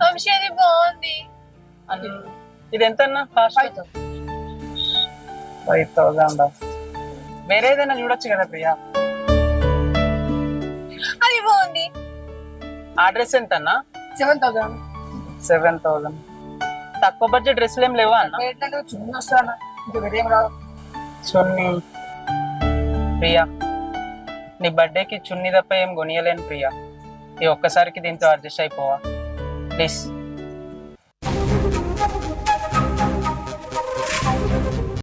వంశీ అది బాగుంది. ఇది ఎంత అన్న కాస్ట్? 5,000. వేరే ఏదైనా చూడొచ్చు కదా ప్రియా. అది బాగుంది. ఆ డ్రెస్ ఎంత అన్న? 7,000. 7,000. తక్కువ బడ్జెట్ డ్రెస్సులు ఏం లేవా అన్న? చిన్న వస్తాను ఇంకా వేరేం రాదు. చున్నీ ప్రియా, నీ బర్త్డేకి చున్నీ తప్ప ఏం కొనియలేను ప్రియా. ఈ ఒక్కసారికి దీంతో అడ్జస్ట్ అయిపోవా ప్లీజ్.